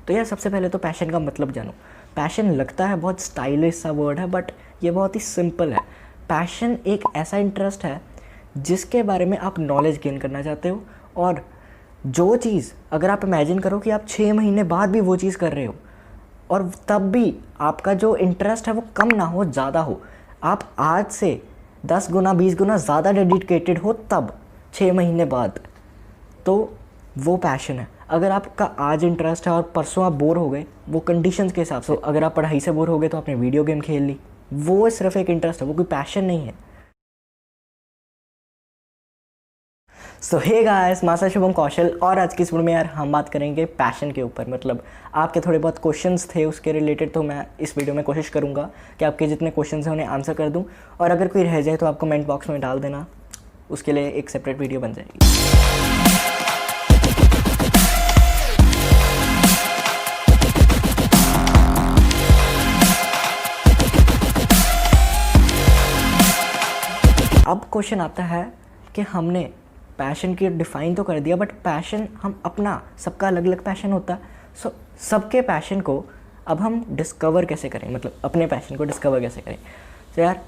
तो यार सबसे पहले तो पैशन का मतलब जानो। पैशन लगता है बहुत स्टाइलिश सा वर्ड है, बट ये बहुत ही सिंपल है। पैशन एक ऐसा इंटरेस्ट है जिसके बारे में आप नॉलेज गेन करना चाहते हो, और जो चीज़ अगर आप इमेजिन करो कि आप 6 महीने बाद भी वो चीज़ कर रहे हो और तब भी आपका जो इंटरेस्ट है वो कम ना हो, ज़्यादा हो, आप आज से 10 गुना 20 गुना ज़्यादा डेडिकेटेड हो तब 6 महीने बाद, तो वो पैशन है। अगर आपका आज इंटरेस्ट है और परसों आप बोर हो गए, वो कंडीशंस के हिसाब से, अगर आप पढ़ाई से बोर हो गए तो आपने वीडियो गेम खेल ली, वो सिर्फ एक इंटरेस्ट है, वो कोई पैशन नहीं है। सो हे गाइस, मासा शुभम कौशल, और आज की इस वीडियो में यार हम बात करेंगे पैशन के ऊपर। मतलब आपके थोड़े बहुत क्वेश्चंस थे उसके रिलेटेड, तो मैं इस वीडियो में कोशिश करूंगा कि आपके जितने क्वेश्चंस हैं उन्हें आंसर कर दूं, और अगर कोई रह जाए तो आप कमेंट बॉक्स में डाल देना, उसके लिए एक सेपरेट वीडियो बन जाएगी। अब क्वेश्चन आता है कि हमने पैशन की डिफ़ाइन तो कर दिया, बट पैशन हम अपना, सबका अलग अलग पैशन होता है। सो सबके पैशन को अब हम डिस्कवर कैसे करें, मतलब अपने पैशन को डिस्कवर कैसे करें। तो यार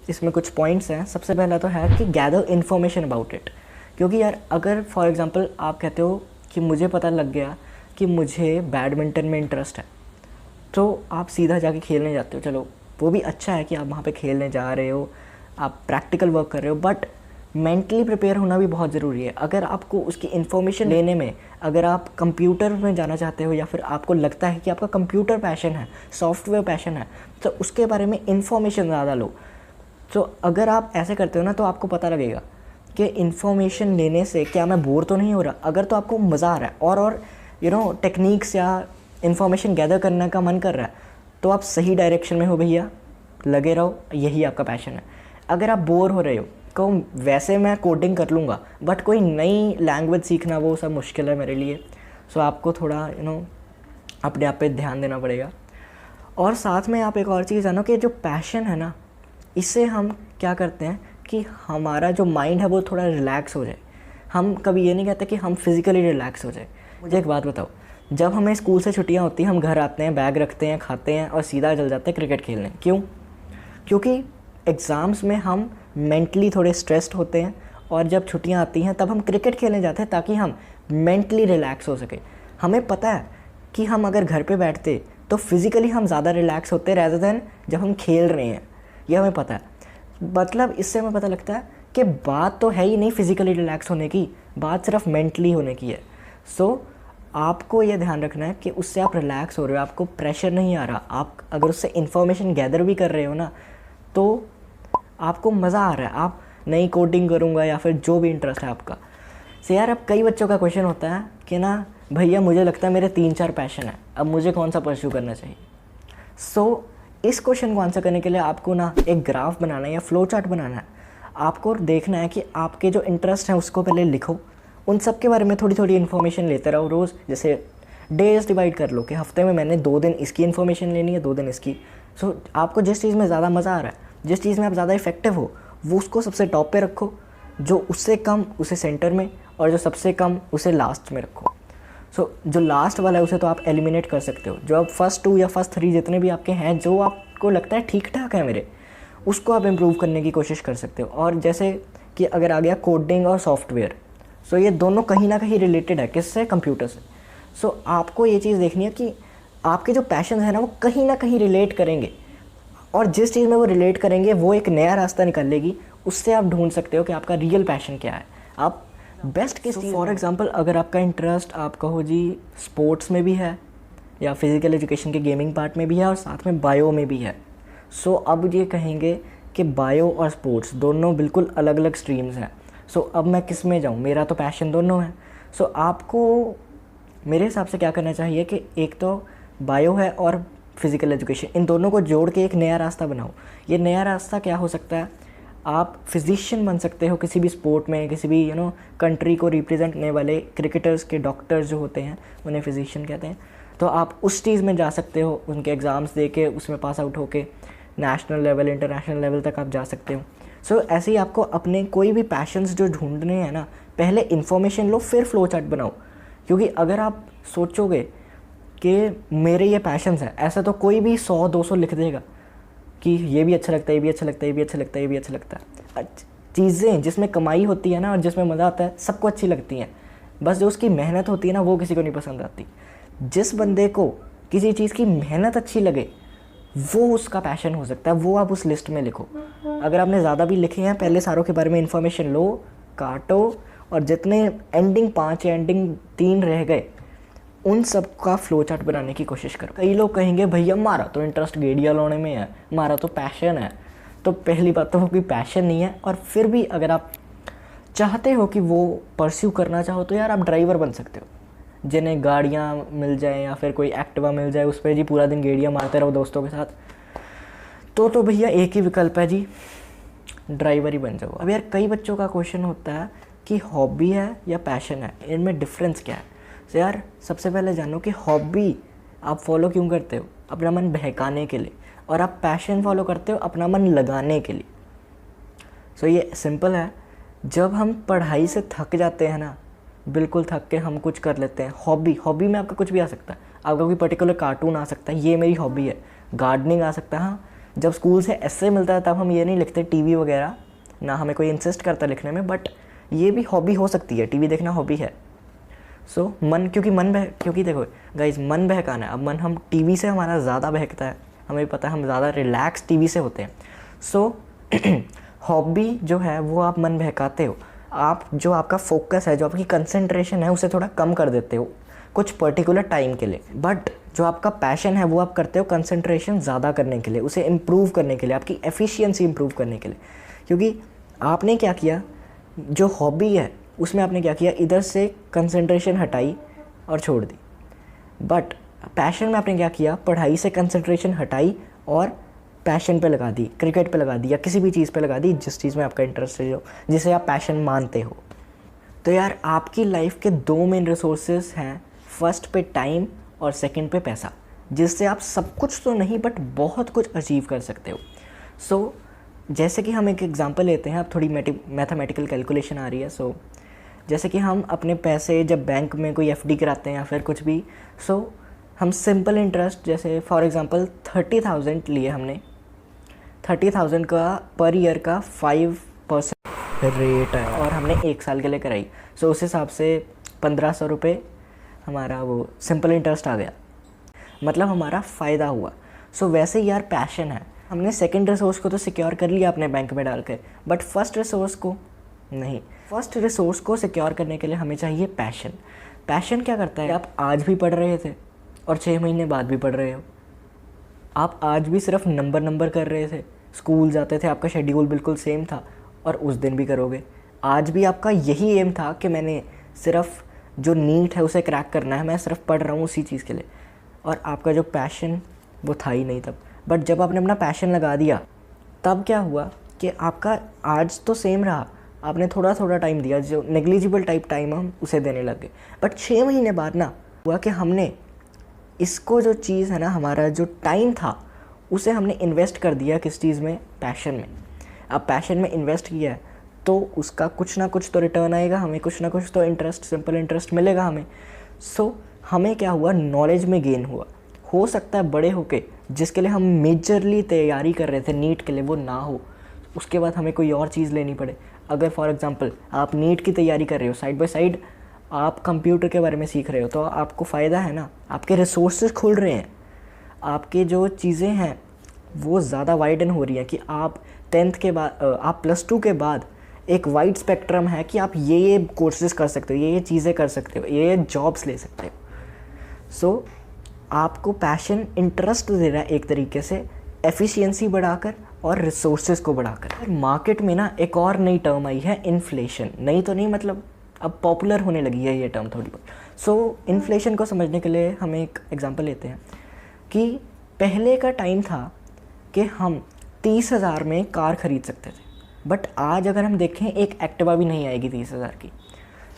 इसमें कुछ पॉइंट्स हैं। सबसे पहला तो है कि गैदर इन्फॉर्मेशन अबाउट इट। क्योंकि यार अगर फॉर एग्जांपल आप कहते हो कि मुझे पता लग गया कि मुझे बैडमिंटन में इंटरेस्ट है, तो आप सीधा जाके खेलने जाते हो। चलो वो भी अच्छा है कि आप वहाँ पे खेलने जा रहे हो, आप प्रैक्टिकल वर्क कर रहे हो, बट मेंटली प्रिपेयर होना भी बहुत ज़रूरी है। अगर आपको उसकी इन्फॉर्मेशन लेने में, अगर आप कंप्यूटर में जाना चाहते हो या फिर आपको लगता है कि आपका कंप्यूटर पैशन है, सॉफ्टवेयर पैशन है, तो उसके बारे में इन्फॉर्मेशन ज़्यादा लो। तो अगर आप ऐसे करते हो ना, तो आपको पता लगेगा कि इन्फॉर्मेशन लेने से क्या मैं बोर तो नहीं हो रहा। अगर तो आपको मज़ा आ रहा है और टेक्निक्स या इन्फॉर्मेशन गैदर करने का मन कर रहा है, तो आप सही डायरेक्शन में हो भैया, लगे रहो, यही आपका पैशन है। अगर आप बोर हो रहे हो, को वैसे मैं कोडिंग कर लूँगा, बट कोई नई लैंग्वेज सीखना वो सब मुश्किल है मेरे लिए। सो आपको थोड़ा अपने आप पे ध्यान देना पड़ेगा। और साथ में आप एक और चीज़ जानो कि जो पैशन है ना, इससे हम क्या करते हैं कि हमारा जो माइंड है वो थोड़ा रिलैक्स हो जाए। हम कभी ये नहीं कहते कि हम फिज़िकली रिलैक्स हो जाए। मुझे एक बात बताओ, जब हमें स्कूल से छुट्टियाँ होती हैं, हम घर आते हैं, बैग रखते हैं, खाते हैं और सीधा चल जाते हैं क्रिकेट खेलने। क्यों? क्योंकि एग्ज़ाम्स में हम मेंटली थोड़े स्ट्रेस्ड होते हैं, और जब छुट्टियां आती हैं तब हम क्रिकेट खेलने जाते हैं ताकि हम मेंटली रिलैक्स हो सके। हमें पता है कि हम अगर घर पे बैठते तो फिज़िकली हम ज़्यादा रिलैक्स होते रैदर देन जब हम खेल रहे हैं, ये हमें पता है। मतलब इससे हमें पता लगता है कि बात तो है ही नहीं फिज़िकली रिलैक्स होने की, बात सिर्फ मेंटली होने की है। सो आपको ये ध्यान रखना है कि उससे आप रिलैक्स हो रहे हो, आपको प्रेशर नहीं आ रहा। आप अगर उससे इन्फॉर्मेशन गैदर भी कर रहे हो ना, तो आपको मज़ा आ रहा है, आप नई कोडिंग करूँगा या फिर जो भी इंटरेस्ट है आपका। से यार अब कई बच्चों का क्वेश्चन होता है कि ना भैया मुझे लगता है मेरे 3-4 पैशन है, अब मुझे कौन सा परस्यू करना चाहिए। सो इस क्वेश्चन को आंसर करने के लिए आपको ना एक ग्राफ बनाना है या फ्लो चार्ट बनाना है। आपको देखना है कि आपके जो इंटरेस्ट हैं उसको पहले लिखो, उन सब के बारे में थोड़ी थोड़ी इन्फॉर्मेशन लेते रहो रोज़। जैसे डेज डिवाइड कर लो कि हफ्ते में मैंने 2 दिन इसकी इन्फॉर्मेशन लेनी है, 2 दिन इसकी। सो आपको जिस चीज़ में ज़्यादा मज़ा आ रहा है, जिस चीज़ में आप ज़्यादा इफेक्टिव हो, वो उसको सबसे टॉप पे रखो, जो उससे कम उसे सेंटर में, और जो सबसे कम उसे लास्ट में रखो। सो जो लास्ट वाला है उसे तो आप एलिमिनेट कर सकते हो। जो आप फर्स्ट 2 या फर्स्ट 3 जितने भी आपके हैं, जो आपको लगता है ठीक ठाक है मेरे, उसको आप इम्प्रूव करने की कोशिश कर सकते हो। और जैसे कि अगर आ गया कोडिंग और सॉफ्टवेयर, सो ये दोनों कहीं ना कहीं रिलेटेड है, किससे? कंप्यूटर से। सो आपको ये चीज़ देखनी है कि आपके जो पैशन है ना वो कहीं ना कहीं रिलेट करेंगे, और जिस चीज़ में वो रिलेट करेंगे वो एक नया रास्ता निकालेगी। उससे आप ढूंढ सकते हो कि आपका रियल पैशन क्या है, आप बेस्ट किस चीज़। फॉर एग्जांपल अगर आपका इंटरेस्ट, आप कहो जी, स्पोर्ट्स में भी है या फिज़िकल एजुकेशन के गेमिंग पार्ट में भी है और साथ में बायो में भी है, सो अब ये कहेंगे कि बायो और स्पोर्ट्स दोनों बिल्कुल अलग अलग स्ट्रीम्स हैं। सो अब मैं किस में जाऊँ, मेरा तो पैशन दोनों है। सो आपको मेरे हिसाब से क्या करना चाहिए कि एक तो बायो है और फिज़िकल एजुकेशन, इन दोनों को जोड़ के एक नया रास्ता बनाओ। ये नया रास्ता क्या हो सकता है? आप फिजिशियन बन सकते हो किसी भी स्पोर्ट में, किसी भी कंट्री को रिप्रेजेंट करने वाले क्रिकेटर्स के डॉक्टर्स जो होते हैं उन्हें फिजिशियन कहते हैं। तो आप उस चीज़ में जा सकते हो, उनके एग्ज़ाम्स दे के उसमें पास आउट होके नेशनल लेवल, इंटरनेशनल लेवल तक आप जा सकते हो। सो ऐसे ही आपको अपने कोई भी पैशंस जो ढूंढने हैं ना, पहले इन्फॉर्मेशन लो, फिर फ्लो चार्ट बनाओ। क्योंकि अगर आप सोचोगे कि मेरे ये पैशंस है, ऐसा तो कोई भी 100-200 लिख देगा कि ये भी अच्छा लगता है, ये भी अच्छा लगता है, ये भी अच्छा लगता है, ये भी अच्छा लगता है। चीज़ें जिसमें कमाई होती है ना और जिसमें मज़ा आता है सबको अच्छी लगती हैं, बस जो उसकी मेहनत होती है ना वो किसी को नहीं पसंद आती। जिस बंदे को किसी चीज़ की मेहनत अच्छी लगे वो उसका पैशन हो सकता है, वो आप उस लिस्ट में लिखो। अगर आपने ज़्यादा भी लिखे हैं, पहले सारों के बारे में इन्फॉर्मेशन लो, काटो, और जितने एंडिंग 5 या एंडिंग 3 रह गए उन सब का फ्लो चार्ट बनाने की कोशिश करो। कई लोग कहेंगे भैया हमारा तो इंटरेस्ट गेड़िया लाने में है, हमारा तो पैशन है। तो पहली बात तो वो कोई पैशन नहीं है, और फिर भी अगर आप चाहते हो कि वो परस्यू करना चाहो तो यार आप ड्राइवर बन सकते हो, जिन्हें गाड़ियाँ मिल जाए या फिर कोई एक्टिवा मिल जाए उस पर जी पूरा दिन गेड़ियाँ मारते रहो दोस्तों के साथ, तो भैया एक ही विकल्प है जी, ड्राइवर ही बन जाओ। अब यार कई बच्चों का क्वेश्चन होता है कि हॉबी है या पैशन है, इनमें डिफरेंस क्या है। तो यार सबसे पहले जानो कि हॉबी आप फॉलो क्यों करते हो, अपना मन बहकाने के लिए, और आप पैशन फॉलो करते हो अपना मन लगाने के लिए। सो ये सिंपल है, जब हम पढ़ाई से थक जाते हैं ना, बिल्कुल थक के हम कुछ कर लेते हैं, हॉबी में आपका कुछ भी आ सकता है, आपका कोई पर्टिकुलर कार्टून आ सकता है, ये मेरी हॉबी है, गार्डनिंग आ सकता है। हाँ, जब स्कूल से ऐसे मिलता है तब हम ये नहीं लिखते टीवी वगैरह, ना हमें कोई इंसिस्ट करता लिखने में, बट ये भी हॉबी हो सकती है, टीवी देखना हॉबी है। सो क्योंकि देखो गाइज, मन बहकाना है। अब मन हम टीवी से हमारा ज़्यादा बहकता है, हमें पता है हम ज़्यादा रिलैक्स टीवी से होते हैं। सो हॉबी जो है वो आप मन बहकाते हो, आप जो आपका फोकस है, जो आपकी कंसंट्रेशन है उसे थोड़ा कम कर देते हो कुछ पर्टिकुलर टाइम के लिए। बट जो आपका पैशन है वो आप करते हो कंसंट्रेशन ज़्यादा करने के लिए, उसे इम्प्रूव करने के लिए, आपकी एफिशिएंसी इम्प्रूव करने के लिए। क्योंकि आपने क्या किया, जो हॉबी है उसमें आपने क्या किया, इधर से कंसंट्रेशन हटाई और छोड़ दी। बट पैशन में आपने क्या किया, पढ़ाई से कंसंट्रेशन हटाई और पैशन पे लगा दी, क्रिकेट पे लगा दी, या किसी भी चीज़ पे लगा दी जिस चीज़ में आपका इंटरेस्ट है, जिसे आप पैशन मानते हो। तो यार आपकी लाइफ के 2 मेन रिसोर्सेज हैं, फर्स्ट पे टाइम और सेकंड पे पैसा, जिससे आप सब कुछ तो नहीं बट बहुत कुछ अचीव कर सकते हो। सो जैसे कि हम एक एग्जांपल लेते हैं, अब थोड़ी मैथमेटिकल कैलकुलेशन आ रही है। सो जैसे कि हम अपने पैसे जब बैंक में कोई FD कराते हैं या फिर कुछ भी, सो हम सिंपल इंटरेस्ट, जैसे फॉर एग्जांपल 30,000 लिए हमने, 30,000 का पर ईयर का 5% रेट है और हमने 1 साल के लिए कराई। सो उस हिसाब से 1,500 रुपये हमारा वो सिंपल इंटरेस्ट आ गया, मतलब हमारा फ़ायदा हुआ। सो वैसे यार पैशन है, हमने सेकंड रिसोर्स को तो सिक्योर कर लिया अपने बैंक में डाल के, बट फर्स्ट रिसोर्स को नहीं। फर्स्ट रिसोर्स को सिक्योर करने के लिए हमें चाहिए पैशन। पैशन क्या करता है, आप आज भी पढ़ रहे थे और 6 महीने बाद भी पढ़ रहे हो, आप आज भी सिर्फ नंबर कर रहे थे, स्कूल जाते थे, आपका शेड्यूल बिल्कुल सेम था और उस दिन भी करोगे। आज भी आपका यही एम था कि मैंने सिर्फ जो नीट है उसे क्रैक करना है, मैं सिर्फ पढ़ रहा हूँ उसी चीज़ के लिए, और आपका जो पैशन वो था ही नहीं तब। बट जब आपने अपना पैशन लगा दिया तब क्या हुआ कि आपका आज तो सेम रहा, आपने थोड़ा थोड़ा टाइम दिया, जो नेग्लिजिबल टाइप टाइम हम उसे देने लग गए। बट 6 महीने बाद ना हुआ कि हमने इसको जो चीज़ है ना, हमारा जो टाइम था उसे हमने इन्वेस्ट कर दिया किस चीज़ में, पैशन में। अब पैशन में इन्वेस्ट किया है तो उसका कुछ ना कुछ तो रिटर्न आएगा हमें, कुछ ना कुछ तो इंटरेस्ट, सिंपल इंटरेस्ट मिलेगा हमें। सो हमें क्या हुआ, नॉलेज में गेन हुआ। हो सकता है बड़े होके जिसके लिए हम मेजरली तैयारी कर रहे थे नीट के लिए वो ना हो, उसके बाद हमें कोई और चीज़ लेनी पड़े। अगर फॉर एग्जांपल आप नीट की तैयारी कर रहे हो, साइड बाय साइड आप कंप्यूटर के बारे में सीख रहे हो, तो आपको फ़ायदा है ना, आपके रिसोर्सेज खुल रहे हैं, आपके जो चीज़ें हैं वो ज़्यादा वाइडन हो रही हैं कि आप 10th के बाद, आप +2 के बाद एक वाइड स्पेक्ट्रम है कि आप ये कोर्सेज कर सकते हो, ये चीज़ें कर सकते हो, ये जॉब्स ले सकते हो। सो आपको पैशन इंटरेस्ट दे रहा है एक तरीके से, एफिशिएंसी बढ़ाकर और रिसोर्सेज को बढ़ाकर। मार्केट में ना एक और नई टर्म आई है, इन्फ्लेशन। नई तो नहीं, मतलब अब पॉपुलर होने लगी है ये टर्म थोड़ी बहुत। सो इन्फ्लेशन को समझने के लिए हम एक एग्जांपल लेते हैं कि पहले का टाइम था कि हम 30,000 में कार ख़रीद सकते थे, बट आज अगर हम देखें एक एक्टिवा भी नहीं आएगी 30,000 की।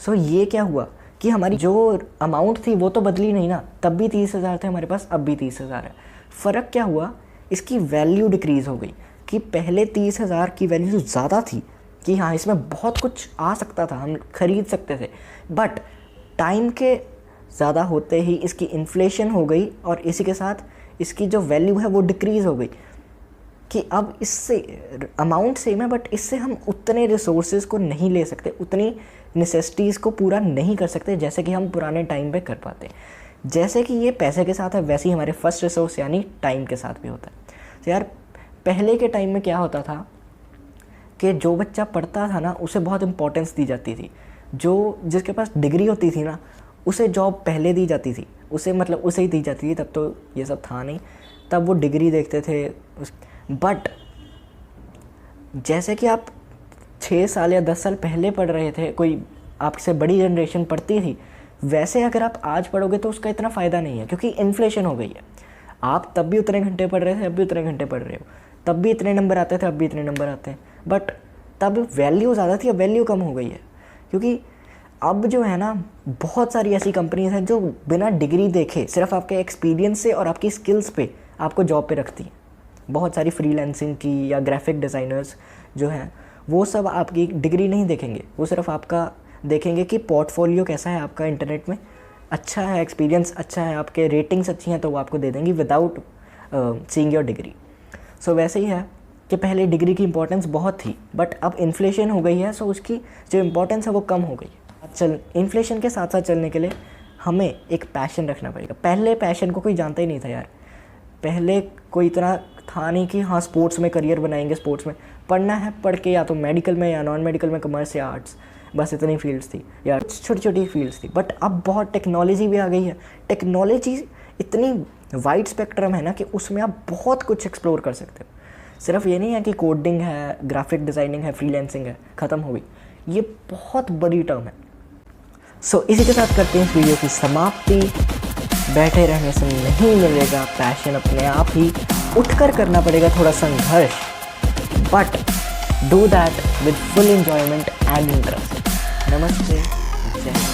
सो ये क्या हुआ कि हमारी जो अमाउंट थी वो तो बदली नहीं ना, तब भी 30,000 थे हमारे पास, अब भी 30,000 है। फ़र्क क्या हुआ, इसकी वैल्यू डिक्रीज़ हो गई कि पहले 30,000 की वैल्यू ज़्यादा थी कि हाँ इसमें बहुत कुछ आ सकता था, हम खरीद सकते थे, बट टाइम के ज़्यादा होते ही इसकी इन्फ्लेशन हो गई और इसी के साथ इसकी जो वैल्यू है वो डिक्रीज़ हो गई कि अब इससे अमाउंट सेम है बट इससे हम उतने रिसोर्सेज को नहीं ले सकते, उतनी नेसेसिटीज़ को पूरा नहीं कर सकते जैसे कि हम पुराने टाइम पे कर पाते। जैसे कि ये पैसे के साथ है वैसे ही हमारे फर्स्ट रिसोर्स यानी टाइम के साथ भी होता है। तो यार पहले के टाइम में क्या होता था कि जो बच्चा पढ़ता था ना उसे बहुत इंपॉर्टेंस दी जाती थी, जो जिसके पास डिग्री होती थी ना उसे जॉब पहले दी जाती थी, उसे मतलब उसे ही दी जाती थी। तब तो ये सब था नहीं, तब वो डिग्री देखते थे। बट जैसे कि आप 6 साल या 10 साल पहले पढ़ रहे थे, कोई आपसे बड़ी जनरेशन पढ़ती थी, वैसे अगर आप आज पढ़ोगे तो उसका इतना फ़ायदा नहीं है क्योंकि इन्फ्लेशन हो गई है। आप तब भी उतने घंटे पढ़ रहे थे, अब भी उतने घंटे पढ़ रहे हो, तब भी इतने नंबर आते थे, अब भी इतने नंबर आते हैं। बट तब वैल्यू ज़्यादा थी, अब वैल्यू कम हो गई है क्योंकि अब जो है ना बहुत सारी ऐसी कंपनीज हैं जो बिना डिग्री देखे सिर्फ आपके एक्सपीरियंस से और आपकी स्किल्स पे आपको जॉब पे रखती हैं। बहुत सारी फ्रीलांसिंग की या ग्राफिक डिज़ाइनर्स जो हैं वो सब आपकी डिग्री नहीं देखेंगे, वो सिर्फ आपका देखेंगे कि पोर्टफोलियो कैसा है आपका इंटरनेट में, अच्छा है, एक्सपीरियंस अच्छा है, आपके रेटिंग्स अच्छी हैं तो वो आपको दे देंगी विदाउट सीइंग योर डिग्री। सो वैसे ही है कि पहले डिग्री की इंपॉर्टेंस बहुत थी बट अब इन्फ्लेशन हो गई है, सो उसकी जो इम्पोर्टेंस है वो कम हो गई है। इन्फ्लेशन के साथ साथ चलने के लिए हमें एक पैशन रखना पड़ेगा। पहले पैशन को कोई जानता ही नहीं था यार, पहले कोई इतना था नहीं कि हाँ स्पोर्ट्स में करियर बनाएंगे, स्पोर्ट्स में पढ़ना है, पढ़ के या तो मेडिकल में या नॉन मेडिकल में, कॉमर्स या आर्ट्स, बस इतनी फील्ड्स थी या छोटी छोटी फील्ड्स थी। बट अब बहुत टेक्नोलॉजी भी आ गई है, टेक्नोलॉजी इतनी वाइड स्पेक्ट्रम है ना कि उसमें आप बहुत कुछ एक्सप्लोर कर सकते हो। सिर्फ ये नहीं है कि कोडिंग है, ग्राफिक डिज़ाइनिंग है, फ्रीलांसिंग है, ख़त्म हो गई, ये बहुत बड़ी टर्म है। सो इसी के साथ करते हैं इस वीडियो की समाप्ति। बैठे रहने से नहीं मिलेगा पैशन, अपने आप ही उठकर करना पड़ेगा थोड़ा संघर्ष, but do that with full enjoyment and interest. नमस्ते, जय हिंद।